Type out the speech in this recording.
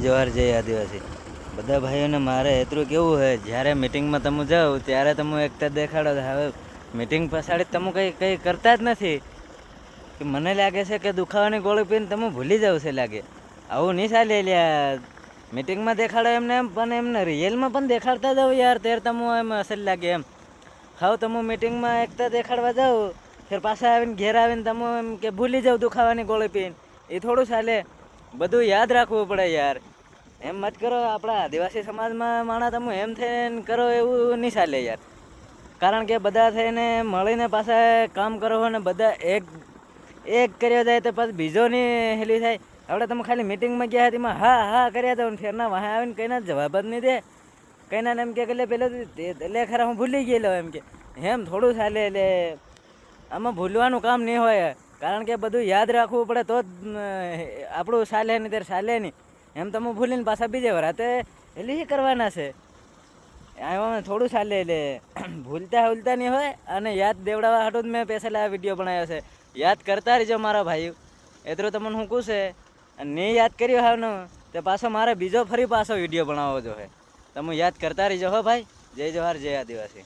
જોહાર જય આદિવાસી બધા ભાઈઓને મારે એટલું કેવું હોય, જ્યારે મિટિંગમાં તમે જાઓ ત્યારે તમે એકતા દેખાડો. હવે મિટિંગ પછાડી તમે કંઈ કરતા જ નથી. કે મને લાગે છે કે દુખાવાની ગોળી પીને તમે ભૂલી જાવ છે લાગે. આવું નહીં ચાલે લ્યા. મિટિંગમાં દેખાડો એમને એમ, પણ એમને રિયલમાં પણ દેખાડતા જાવ યાર. ત્યારે તમે એમ અસર લાગે એમ. હાવ તમે મિટિંગમાં એકતા દેખાડવા જાઓ, ફેર પાછા આવીને ઘેર આવીને તમે એમ કે ભૂલી જાવ દુખાવાની ગોળી પીને. એ થોડું ચાલે. બધું યાદ રાખવું પડે યાર. એમ મત કરો. આપણા આદિવાસી સમાજમાં માણા તમે એમ થઈને કરો એવું નહીં ચાલે યાર. કારણ કે બધા થઈને મળીને પાછા કામ કરો ને બધા એક કર્યો જાય તો પછી બીજો નહીં હેલી થાય. આપણે તમે ખાલી મિટિંગમાં ગયા હતી એમાં હા હા કર્યા હતા ને ફેરના વાહે આવીને કઈના જવાબ જ નહીં દે. કઈના એમ કે પેલો એટલે ખરા હું ભૂલી ગયેલો એમ કે એમ થોડું ચાલે. એટલે આમાં ભૂલવાનું કામ નહીં હોય. કારણ કે બધું યાદ રાખવું પડે તો જ આપણું ચાલે નહીં ત્યારે ચાલે નહીં. એમ તમે ભૂલીને પાછા બીજે વરાતે એટલે એ કરવાના છે. આમાં થોડું ચાલે. એટલે ભૂલતા નહીં હોય. અને યાદ દેવડાવવા હાટું જ મેં પેલા આ વિડીયો બનાવ્યો છે. યાદ કરતા રહીજો મારા ભાઈઓ. એટલું તમને હું કહું છે. અને નહીં યાદ કર્યો હાવનો તો પાછો મારે બીજો ફરી પાછો વિડીયો બનાવવો જોઈએ. તમે યાદ કરતા રહીજો હો ભાઈ. જય જોહાર જય આદિવાસી.